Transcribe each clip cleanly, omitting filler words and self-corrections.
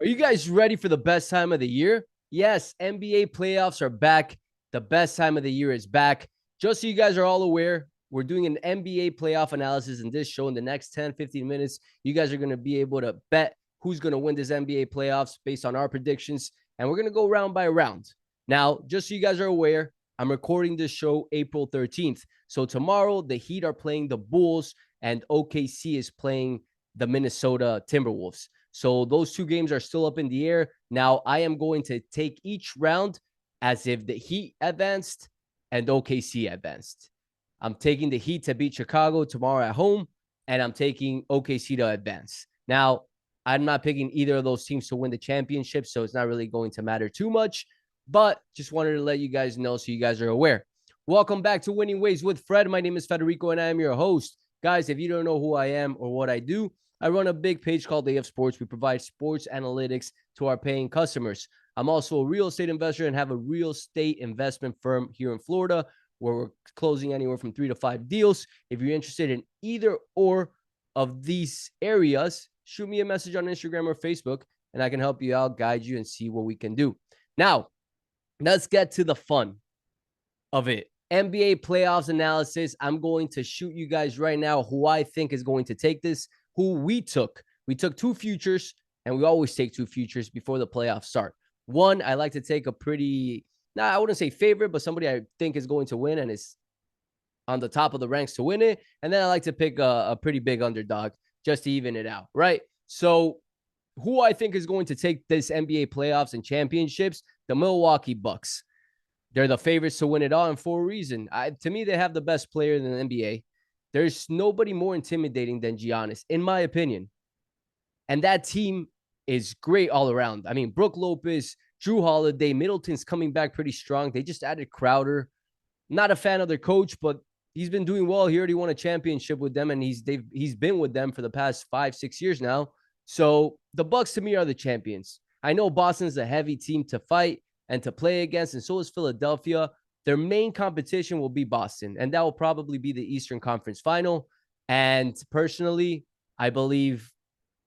Are you guys ready for the best time of the year? Yes, NBA playoffs are back. The best time of the year is back. Just so you guys are all aware, we're doing an NBA playoff analysis in this show in the next 10, 15 minutes. You guys are going to be able to bet who's going to win this NBA playoffs based on our predictions. And we're going to go round by round. Now, just so you guys are aware, I'm recording this show April 13th. So tomorrow, the Heat are playing the Bulls and OKC is playing the Minnesota Timberwolves. So those two games are still up in the air. Now, I am going to take each round as if the Heat advanced and OKC advanced. I'm taking the Heat to beat Chicago tomorrow at home, and I'm taking OKC to advance. Now, I'm not picking either of those teams to win the championship, so it's not really going to matter too much, but just wanted to let you guys know so you guys are aware. Welcome back to Winning Ways with Fred. My name is Federico, and I am your host. Guys, if you don't know who I am or what I do, I run a big page called AF Sports. We provide sports analytics to our paying customers. I'm also a real estate investor and have a real estate investment firm here in Florida where we're closing anywhere from 3 to 5 deals. If you're interested in either or of these areas, shoot me a message on Instagram or Facebook and I can help you out, guide you, and see what we can do. Now, let's get to the fun of it. NBA playoffs analysis. I'm going to shoot you guys right now who I think is going to take this, who we took. We took two futures, and we always take two futures before the playoffs start. One, I like to take a pretty, I wouldn't say favorite, but somebody I think is going to win and is on the top of the ranks to win it. And then I like to pick a pretty big underdog just to even it out, right? So who I think is going to take this NBA playoffs and championships, the Milwaukee Bucks. They're the favorites to win it all, and for a reason. To me, they have the best player in the NBA. There's nobody more intimidating than Giannis, in my opinion. And that team is great all around. I mean, Brook Lopez, Drew Holiday, Middleton's coming back pretty strong. They just added Crowder. Not a fan of their coach, but he's been doing well. He already won a championship with them, and he's been with them for the past 5-6 years now. So the Bucks to me are the champions. I know Boston's a heavy team to fight and to play against, and so is Philadelphia. Their main competition will be Boston, and that will probably be the Eastern Conference Final. And personally, I believe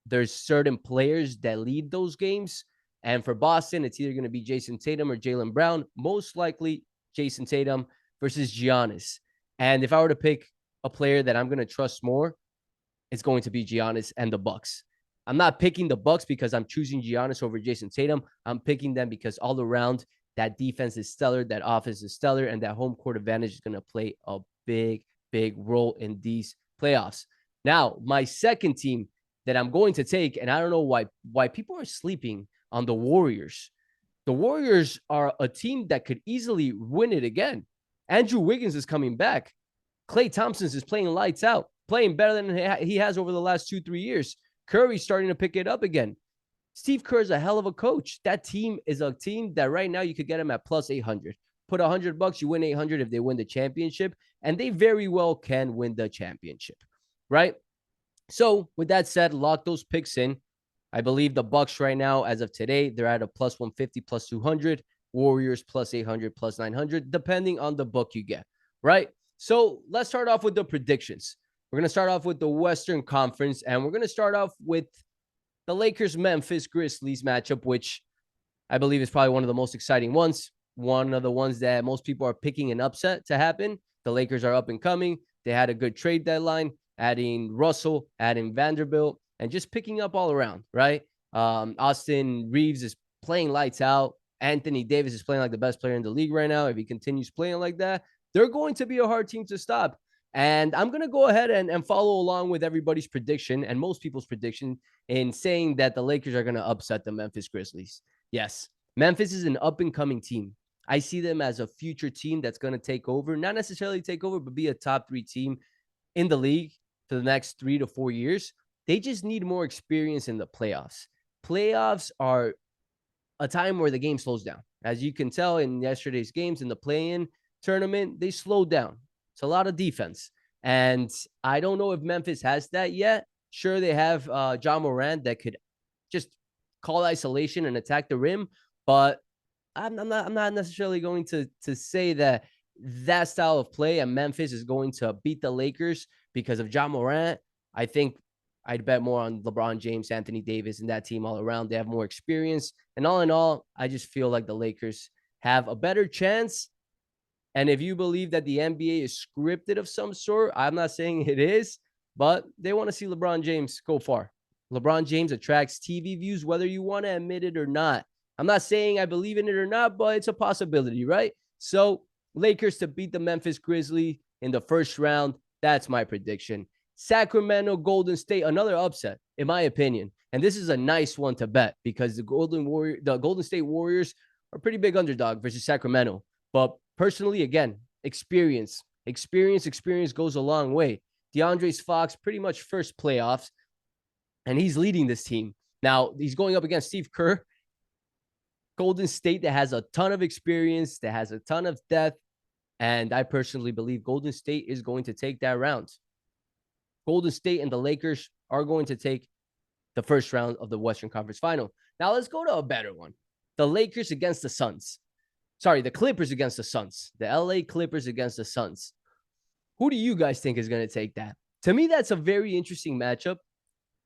there's certain players that lead those games. And for Boston, it's either going to be Jason Tatum or Jaylen Brown. Most likely Jason Tatum versus Giannis. And if I were to pick a player that I'm going to trust more, it's going to be Giannis and the Bucks. I'm not picking the Bucks because I'm choosing Giannis over Jason Tatum. I'm picking them because all around that defense is stellar, that offense is stellar, and that home court advantage is going to play a big, big role in these playoffs. Now, my second team that I'm going to take, and I don't know why people are sleeping on the Warriors. The Warriors are a team that could easily win it again. Andrew Wiggins is coming back. Klay Thompson is playing lights out, playing better than he has over the last 2-3 years. Curry's starting to pick it up again. Steve Kerr is a hell of a coach. That team is a team that right now you could get them at plus 800. Put $100, you win 800 if they win the championship, and they very well can win the championship, right? So with that said, lock those picks in. I believe the Bucks right now, as of today, they're at a plus 150, plus 200. Warriors plus 800, plus 900, depending on the book you get, right? So let's start off with the predictions. We're going to start off with the Western Conference, and we're going to start off with the Lakers-Memphis Grizzlies matchup, which I believe is probably one of the most exciting ones. One of the ones that most people are picking an upset to happen. The Lakers are up and coming. They had a good trade deadline, adding Russell, adding Vanderbilt, and just picking up all around, right? Austin Reeves is playing lights out. Anthony Davis is playing like the best player in the league right now. If he continues playing like that, they're going to be a hard team to stop. And I'm going to go ahead and follow along with everybody's prediction and most people's prediction in saying that the Lakers are going to upset the Memphis Grizzlies. Yes, Memphis is an up-and-coming team. I see them as a future team that's going to take over, not necessarily take over, but be a top 3 team in the league for the next 3 to 4 years. They just need more experience in the playoffs. Playoffs are a time where the game slows down. As you can tell in yesterday's games in the play-in tournament, they slowed down. It's a lot of defense. And I don't know if Memphis has that yet. Sure, they have John Morant that could just call isolation and attack the rim, but I'm not necessarily going to say that style of play and Memphis is going to beat the Lakers because of John Morant. I think I'd bet more on LeBron James, Anthony Davis, and that team all around. They have more experience. And all in all, I just feel like the Lakers have a better chance. And if you believe that the NBA is scripted of some sort, I'm not saying it is, but they want to see LeBron James go far. LeBron James attracts TV views, whether you want to admit it or not. I'm not saying I believe in it or not, but it's a possibility, right? So, Lakers to beat the Memphis Grizzlies in the first round. That's my prediction. Sacramento, Golden State, another upset, in my opinion. And this is a nice one to bet because the Golden State Warriors are pretty big underdog versus Sacramento. But personally, again, experience goes a long way. DeAndre Fox, pretty much first playoffs, and he's leading this team. Now, he's going up against Steve Kerr, Golden State that has a ton of experience, that has a ton of depth, and I personally believe Golden State is going to take that round. Golden State and the Lakers are going to take the first round of the Western Conference Final. Now, let's go to a better one. The Lakers against the Suns. Sorry, the Clippers against the Suns. The LA Clippers against the Suns. Who do you guys think is going to take that? To me, that's a very interesting matchup.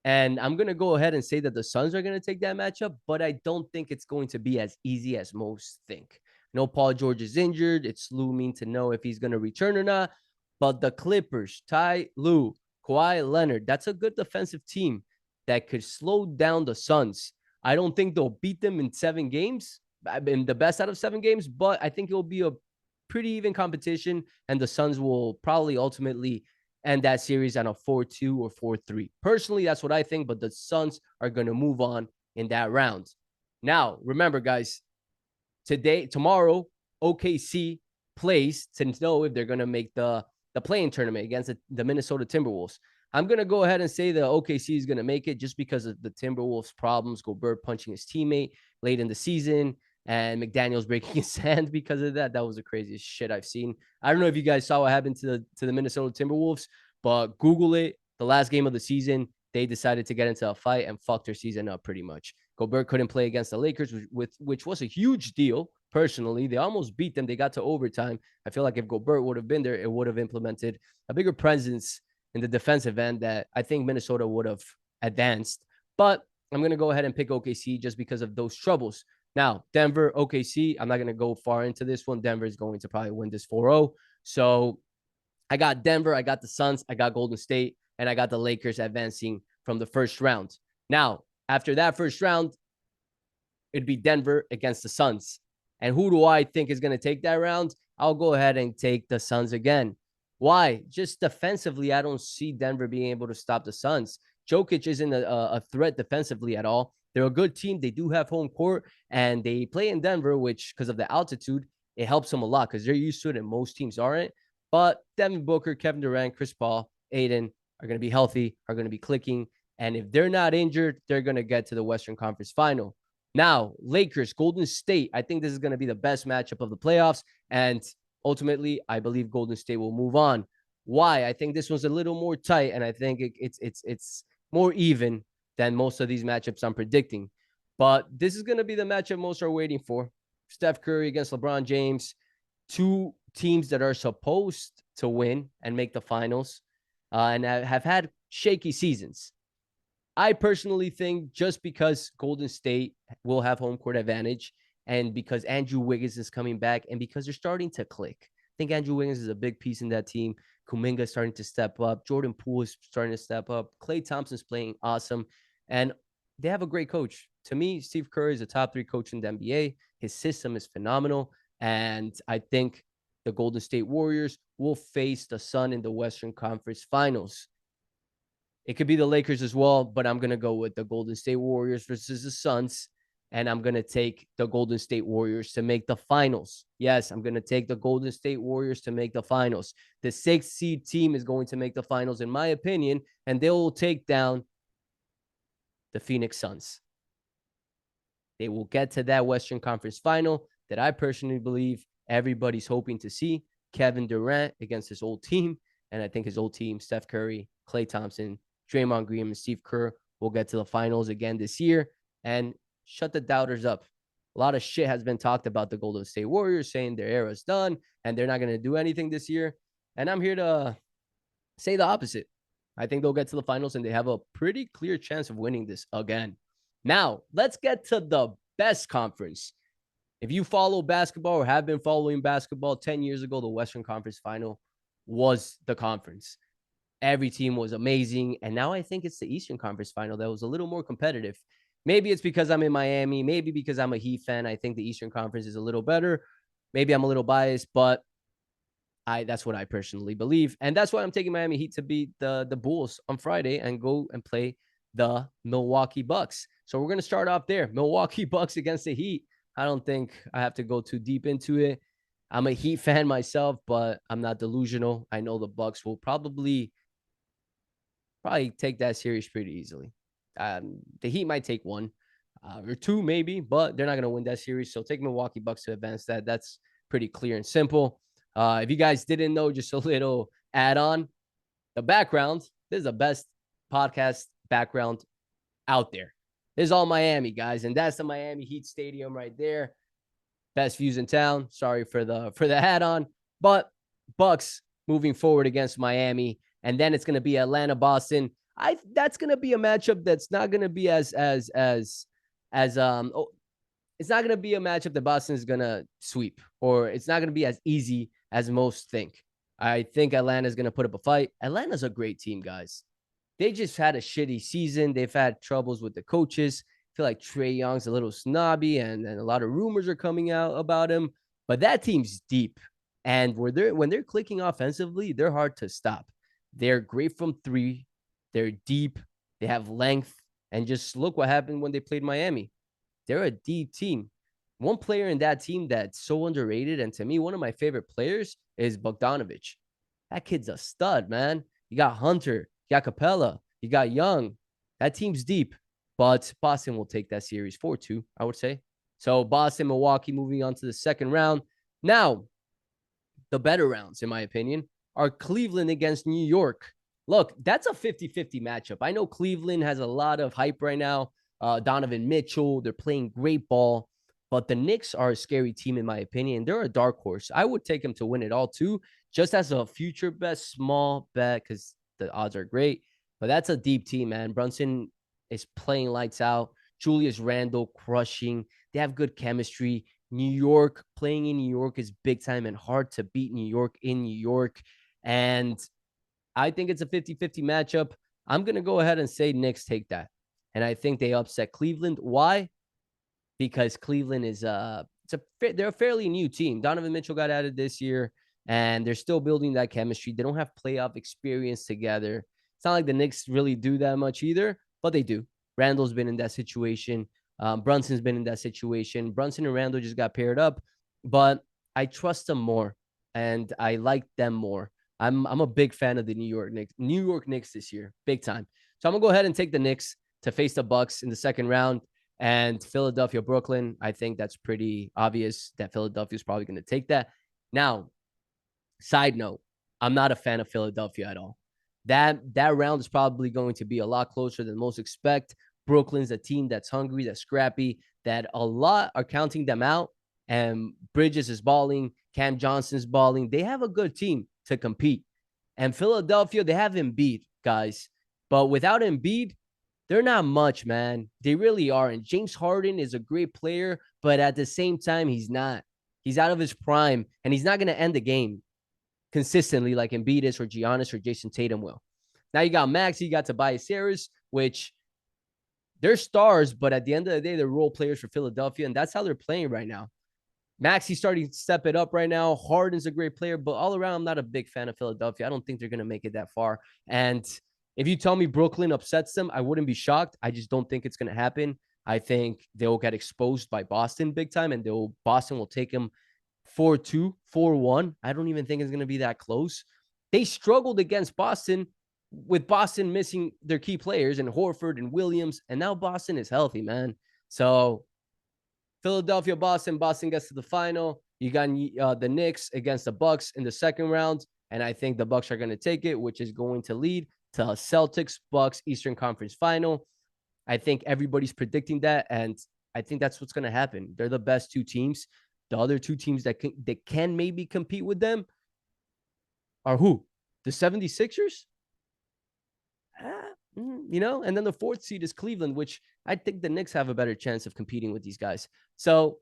And I'm going to go ahead and say that the Suns are going to take that matchup, but I don't think it's going to be as easy as most think. No, Paul George is injured. It's looming to know if he's going to return or not. But the Clippers, Ty Lue, Kawhi Leonard, that's a good defensive team that could slow down the Suns. I don't think they'll beat them in 7 games, in the best out of 7 games, but I think it'll be a pretty even competition, and the Suns will probably ultimately end that series on a 4-2 or 4-3. Personally, that's what I think, but the Suns are going to move on in that round. Now, remember, guys, tomorrow, OKC plays to know if they're going to make the play-in tournament against the Minnesota Timberwolves. I'm going to go ahead and say that OKC is going to make it just because of the Timberwolves' problems, Gobert punching his teammate late in the season, and McDaniels breaking his hand because of that. That was the craziest shit I've seen. I don't know if you guys saw what happened to the Minnesota Timberwolves, but Google it. The last game of the season, they decided to get into a fight and fuck their season up pretty much. Gobert couldn't play against the Lakers, which was a huge deal. Personally, they almost beat them. They got to overtime. I feel like if Gobert would have been there, it would have implemented a bigger presence in the defensive end that I think Minnesota would have advanced. But I'm going to go ahead and pick OKC just because of those troubles. Now, Denver, OKC, I'm not going to go far into this one. Denver is going to probably win this 4-0. So I got Denver, I got the Suns, I got Golden State, and I got the Lakers advancing from the first round. Now, after that first round, it'd be Denver against the Suns. And who do I think is going to take that round? I'll go ahead and take the Suns again. Why? Just defensively, I don't see Denver being able to stop the Suns. Jokic isn't a threat defensively at all. They're a good team. They do have home court, and they play in Denver, which, because of the altitude, it helps them a lot because they're used to it, and most teams aren't. But Devin Booker, Kevin Durant, Chris Paul, Aiden are going to be healthy, are going to be clicking. And if they're not injured, they're going to get to the Western Conference Final. Now, Lakers, Golden State. I think this is going to be the best matchup of the playoffs. And ultimately, I believe Golden State will move on. Why? I think this one's a little more tight, and I think it's more even than most of these matchups I'm predicting. But this is going to be the matchup most are waiting for. Steph Curry against LeBron James. 2 teams that are supposed to win and make the finals and have had shaky seasons. I personally think just because Golden State will have home court advantage and because Andrew Wiggins is coming back and because they're starting to click. I think Andrew Wiggins is a big piece in that team. Kuminga is starting to step up. Jordan Poole is starting to step up. Klay Thompson's playing awesome. And they have a great coach. To me, Steve Kerr is a top 3 coach in the NBA. His system is phenomenal. And I think the Golden State Warriors will face the Sun in the Western Conference Finals. It could be the Lakers as well, but I'm going to go with the Golden State Warriors versus the Suns, and I'm going to take the Golden State Warriors to make the finals. Yes, I'm going to take the Golden State Warriors to make the finals. The 6th seed team is going to make the finals, in my opinion, and they will take down the Phoenix Suns. They will get to that Western Conference Final that I personally believe everybody's hoping to see. Kevin Durant against his old team, and I think his old team, Steph Curry, Klay Thompson, Draymond Green, and Steve Kerr will get to the finals again this year and shut the doubters up. A lot of shit has been talked about the Golden State Warriors, saying their era's done and they're not going to do anything this year. And I'm here to say the opposite. I think they'll get to the finals, and they have a pretty clear chance of winning this again. Now, let's get to the best conference. If you follow basketball or have been following basketball, 10 years ago, the Western Conference Final was the conference. Every team was amazing. And now I think it's the Eastern Conference Final that was a little more competitive. Maybe it's because I'm in Miami. Maybe because I'm a Heat fan. I think the Eastern Conference is a little better. Maybe I'm a little biased, but that's what I personally believe. And that's why I'm taking Miami Heat to beat the Bulls on Friday and go and play the Milwaukee Bucks. So we're going to start off there. Milwaukee Bucks against the Heat. I don't think I have to go too deep into it. I'm a Heat fan myself, but I'm not delusional. I know the Bucks will probably take that series pretty easily. The Heat might take one or two, maybe, but they're not going to win that series. So take Milwaukee Bucks to advance that. That's pretty clear and simple. If you guys didn't know, just a little add on the background. This is the best podcast background out there. This is all Miami, guys, and that's the Miami Heat Stadium right there. Best views in town. Sorry for the add on, but Bucks moving forward against Miami, and then it's going to be Atlanta Boston. That's going to be a matchup that's not going to be as it's not going to be a matchup that Boston is going to sweep, or it's not going to be as easy as most think. I think Atlanta is going to put up a fight. Atlanta's a great team, guys. They just had a shitty season. They've had troubles with the coaches. I feel like Trae Young's a little snobby, and a lot of rumors are coming out about him. But that team's deep, and when they're clicking offensively, they're hard to stop. They're great from three. They're deep. They have length. And just look what happened when they played Miami. They're a deep team. One player in that team that's so underrated, and to me, one of my favorite players is Bogdanovich. That kid's a stud, man. You got Hunter, you got Capella, you got Young. That team's deep, but Boston will take that series 4-2, I would say. So Boston, Milwaukee moving on to the second round. Now, the better rounds, in my opinion, are Cleveland against New York. Look, that's a 50-50 matchup. I know Cleveland has a lot of hype right now. Donovan Mitchell, they're playing great ball. But the Knicks are a scary team, in my opinion. They're a dark horse. I would take them to win it all, too, just as a future bet, small bet, because the odds are great. But that's a deep team, man. Brunson is playing lights out. Julius Randle crushing. They have good chemistry. New York, playing in New York is big time and hard to beat New York in New York. And I think it's a 50-50 matchup. I'm going to go ahead and say Knicks take that. And I think they upset Cleveland. Why? Because Cleveland is they're a fairly new team. Donovan Mitchell got added this year, and they're still building that chemistry. They don't have playoff experience together. It's not like the Knicks really do that much either, but they do. Randall's been in that situation. Brunson's been in that situation. Brunson and Randall just got paired up, but I trust them more, and I like them more. I'm a big fan of the New York Knicks this year, big time. So I'm gonna go ahead and take the Knicks to face the Bucks in the second round. And Philadelphia, Brooklyn, I think that's pretty obvious that Philadelphia is probably going to take that. Now, side note, I'm not a fan of Philadelphia at all. That round is probably going to be a lot closer than most expect. Brooklyn's a team that's hungry, that's scrappy, that a lot are counting them out. And Bridges is balling, Cam Johnson's balling. They have a good team to compete. And Philadelphia, they have Embiid, guys. But without Embiid, they're not much, man. They really aren't. James Harden is a great player, but at the same time, he's not. He's out of his prime, and he's not going to end the game consistently like Embiid is or Giannis or Jason Tatum will. Now you got Max, you got Tobias Harris, which they're stars, but at the end of the day, they're role players for Philadelphia, and that's how they're playing right now. Maxey's starting to step it up right now. Harden's a great player, but all around, I'm not a big fan of Philadelphia. I don't think they're going to make it that far. And if you tell me Brooklyn upsets them, I wouldn't be shocked. I just don't think it's going to happen. I think they'll get exposed by Boston big time, and Boston will take them 4-2, 4-1. I don't even think it's going to be that close. They struggled against Boston with Boston missing their key players and Horford and Williams, and now Boston is healthy, man. So Philadelphia, Boston gets to the final. You got the Knicks against the Bucks in the second round, and I think the Bucks are going to take it, which is going to lead to a Celtics-Bucks Eastern Conference final. I think everybody's predicting that, and I think that's what's going to happen. They're the best two teams. The other two teams that can maybe compete with them are who? The 76ers? And then the fourth seed is Cleveland, which I think the Knicks have a better chance of competing with these guys. So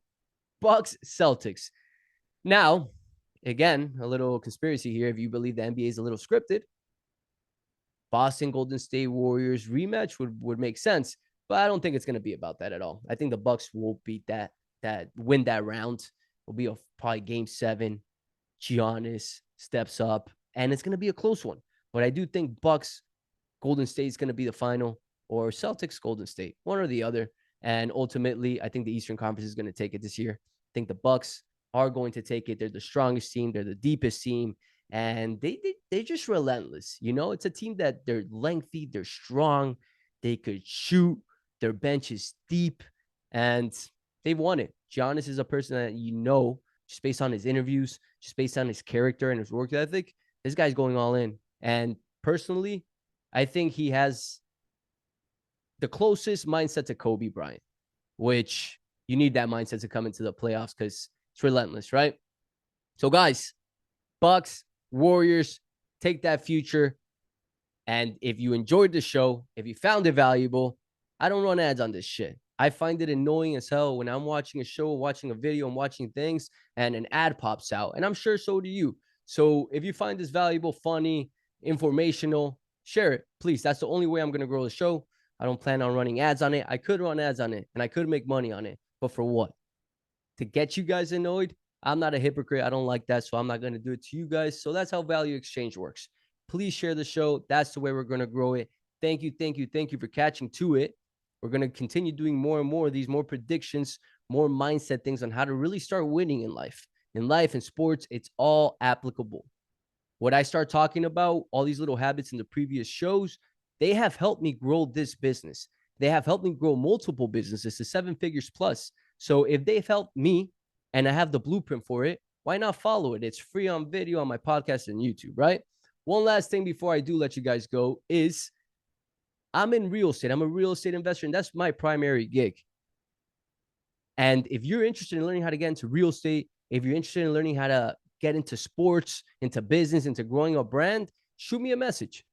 Bucks, Celtics. Now, again, a little conspiracy here. If you believe the NBA is a little scripted, Boston Golden State Warriors rematch would make sense, but I don't think it's going to be about that at all. I think the Bucks will beat win that round. It'll be probably game 7. Giannis steps up, and it's going to be a close one. But I do think Bucks Golden State is going to be the final, or Celtics Golden State, one or the other. And ultimately, I think the Eastern Conference is going to take it this year. I think the Bucks are going to take it. They're the strongest team. They're the deepest team. And they're just relentless. It's a team that they're lengthy. They're strong. They could shoot. Their bench is deep. And they've won it. Giannis is a person that just based on his interviews, just based on his character and his work ethic, this guy's going all in. And personally, I think he has the closest mindset to Kobe Bryant, which you need that mindset to come into the playoffs because it's relentless, right? So, guys, Bucks, Warriors, take that future. And if you enjoyed the show, if you found it valuable, I don't run ads on this shit. I find it annoying as hell when I'm watching a show, watching a video, I'm watching things, and an ad pops out. And I'm sure so do you. So if you find this valuable, funny, informational, share it, please. That's the only way I'm going to grow the show. I don't plan on running ads on it. I could run ads on it, and I could make money on it. But for what? To get you guys annoyed? I'm not a hypocrite. I don't like that, so I'm not going to do it to you guys. So that's how value exchange works. Please share the show. That's the way we're going to grow it. Thank you for catching to it. We're going to continue doing more and more of these, more predictions, more mindset things on how to really start winning in life. In life, in sports, it's all applicable. What I start talking about, all these little habits in the previous shows, they have helped me grow this business. They have helped me grow multiple businesses to 7 figures plus. So if they've helped me and I have the blueprint for it, why not follow it? It's free on video on my podcast and YouTube, right? One last thing before I do let you guys go is I'm in real estate. I'm a real estate investor, and that's my primary gig. And if you're interested in learning how to get into real estate, if you're interested in learning how to get into sports, into business, into growing a brand, shoot me a message.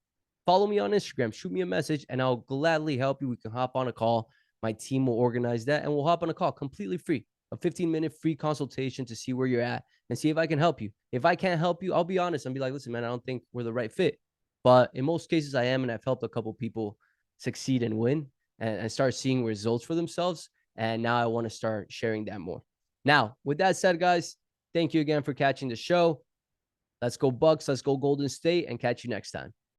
Follow me on Instagram, shoot me a message, and I'll gladly help you. We can hop on a call. My team will organize that, and we'll hop on a call completely free, a 15-minute free consultation to see where you're at and see if I can help you. If I can't help you, I'll be honest and be like, listen, man, I don't think we're the right fit. But in most cases, I am, and I've helped a couple people succeed and win and start seeing results for themselves. And now I want to start sharing that more. Now, with that said, guys, thank you again for catching the show. Let's go Bucks. Let's go Golden State, and catch you next time.